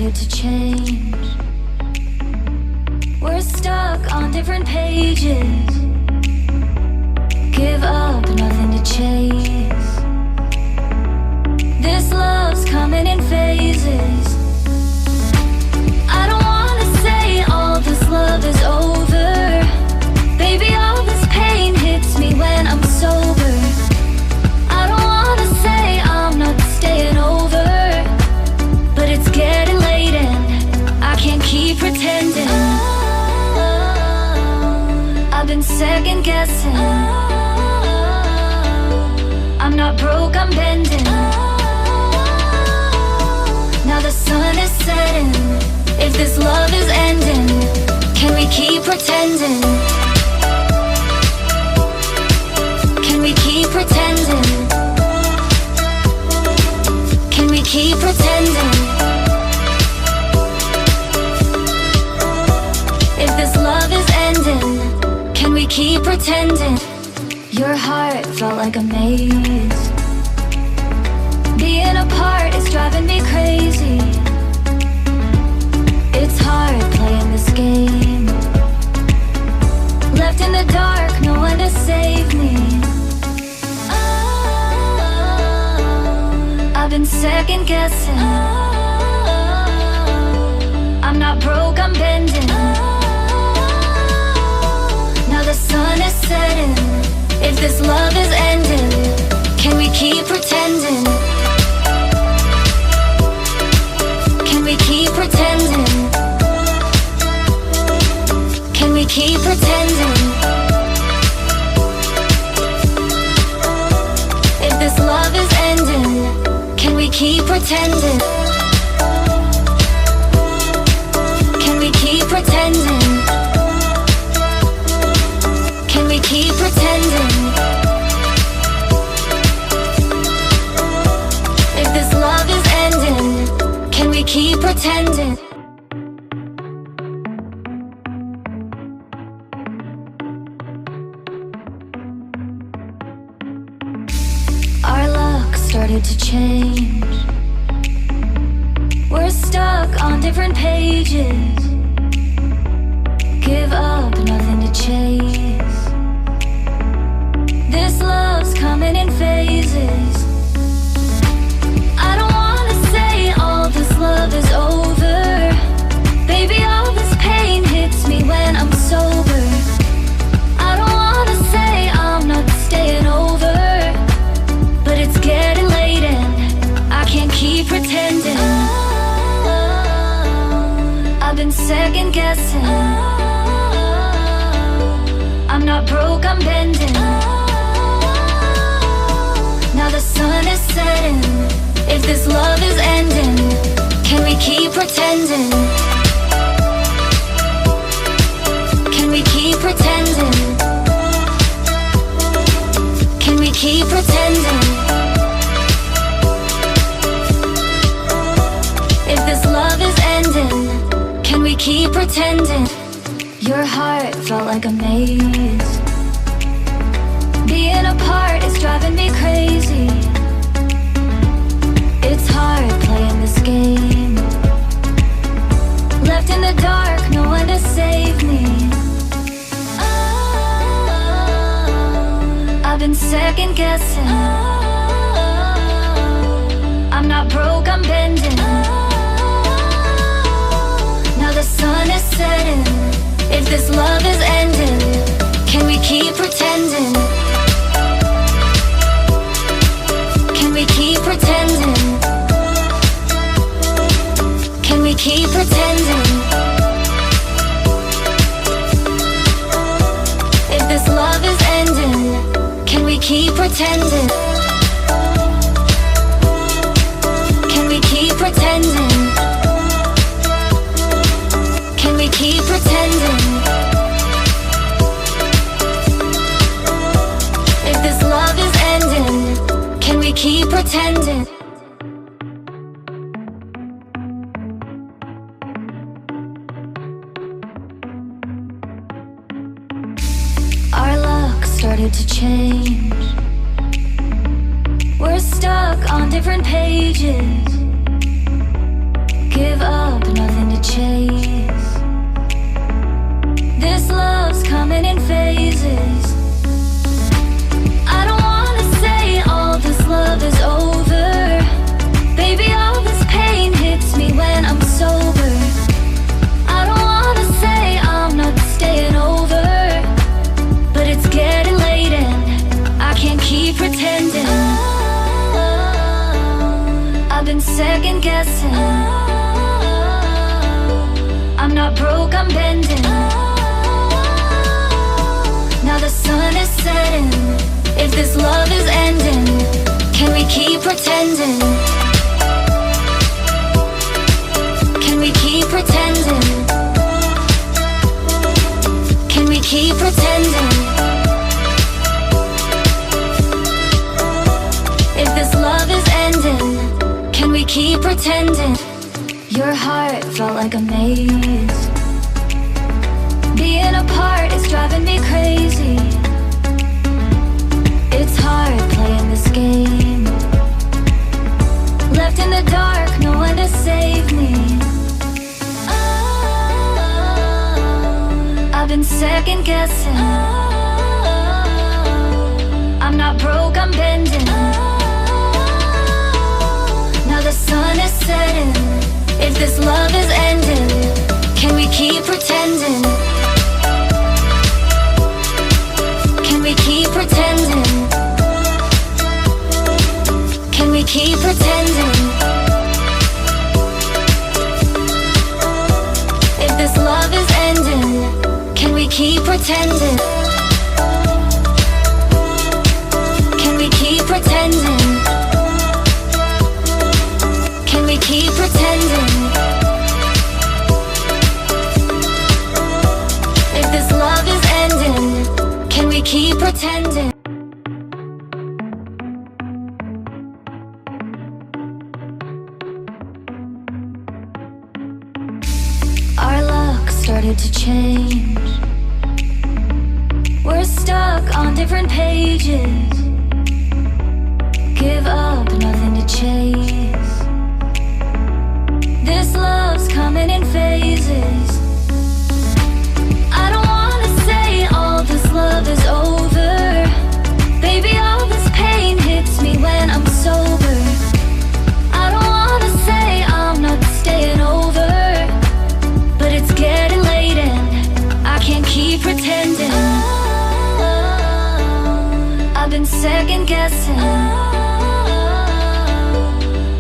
started to change. We're stuck on different pages. Give up, nothing to chase. This love's coming in phases. I don't wanna say all this love is over. Baby, all this pain hits me when I'm sober. I don't wanna say I'm not staying over, but it's getting late and I can't keep pretending. I've been second guessing. I'm not broke, I'm bending. Now the sun is setting. If this love is ending, can we keep pretending? Can we keep pretending? Can we keep pretending? If this love is ending, can we keep pretending? Your heart felt like a maze. Being apart is driving me crazy. It's hard playing this game. Left in the dark, no one to save me. I've been second guessing. I'm not broke, I'm bending. Now the sun is setting. If this love is ending, can we keep pretending? Can we keep pretending? Can we keep pretending? If this love is ending, can we keep pretending? Can we keep pretending? Can we keep pretending? If this love is ending, can we keep pretending? Our luck started to change. We're stuck on different pages. Give up, nothing to chase. This love's coming in phases. I don't wanna say all this love is over. Baby, all this pain hits me when I'm sober. I don't wanna say I'm not staying over, but it's getting late and I can't keep pretending. I've been second guessing. I'm not broke, I'm bending. Now the sun is setting. If this love is ending, can we keep pretending? Can we keep pretending? Can we keep pretending? If this love is ending, can we keep pretending? Your heart felt like a maze. Being apart is driving me crazy. It's hard playing this game. Left in the dark, no one to save me. I've been second guessing. I'm not broke, I'm bending. Now the sun is setting. If this love is ending, can we keep pretending? Can we keep pretending? Can we keep pretending? If this love is ending, can we keep pretending? Can we keep pretending? Can we keep pretending? If this love is ending, can we keep pretending? Our luck started to change. We're stuck on different pages. Give up, nothing to chase. This love's coming in phases. I don't wanna say all this love is over. Baby, all this pain hits me when I'm sober. I don't wanna say I'm not staying over, but it's getting late and I can't keep pretending. I've been second guessing. I'm not broke, I'm bending. Now the sun is setting. If this love is ending, can we keep pretending? Can we keep pretending? Can we keep pretending? If this love is ending, can we keep pretending? Your heart felt like a maze. Being apart is driving me crazy. It's hard playing this game. Left in the dark, no one to save me. I've been second guessing. I'm not broke, I'm bending. Now the sun is setting. If this love is ending, can we keep pretending? Can we keep pretending? Can we keep pretending? If this love is ending, can we keep pretending? Can we keep pretending? Can we keep pretending? If this love is ending, can we keep pretending? Our luck started to change. We're stuck on different pages. Give up, nothing to chase. This love's coming in phases. I don't wanna say all this love is over. Baby, all this pain hits me when I'm sober. I don't wanna say I'm not staying over, but it's getting late and I can't keep pretending. I've been second guessing.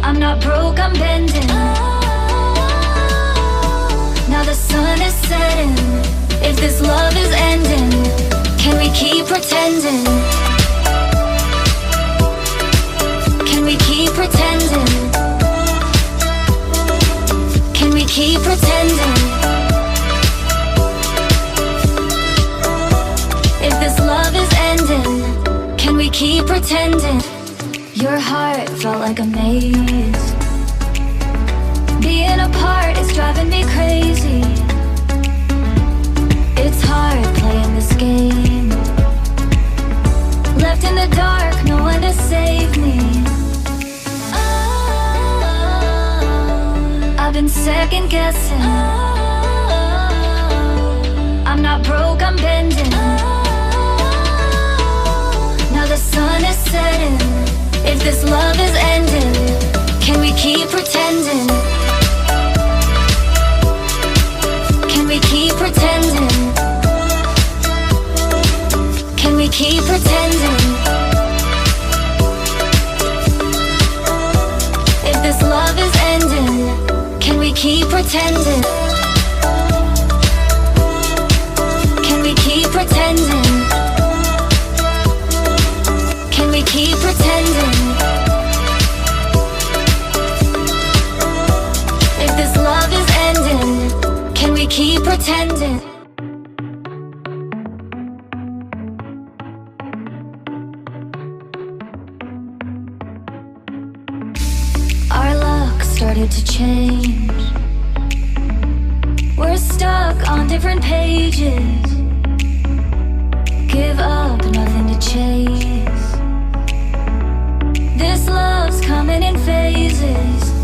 I'm not broke, I'm bending. Now the sun is setting. If this love is ending, can we keep pretending? Can we keep pretending? Can we keep pretending? If this love is ending, can we keep pretending? Your heart felt like a maze. Being apart is driving me crazy. It's hard playing this game. Left in the dark, no one to save me. I've been second guessing. I'm not broke, I'm bending. Now the sun is setting. If this love is ending, can we keep pretending? Can we keep pretending? Can we keep pretending? If this love is ending, can we keep pretending? Can we keep pretending? Can we keep pretending? If this love is ending, can we keep pretending? Our luck started to change. We're stuck on different pages. Give up, nothing to chase. This love's coming in phases.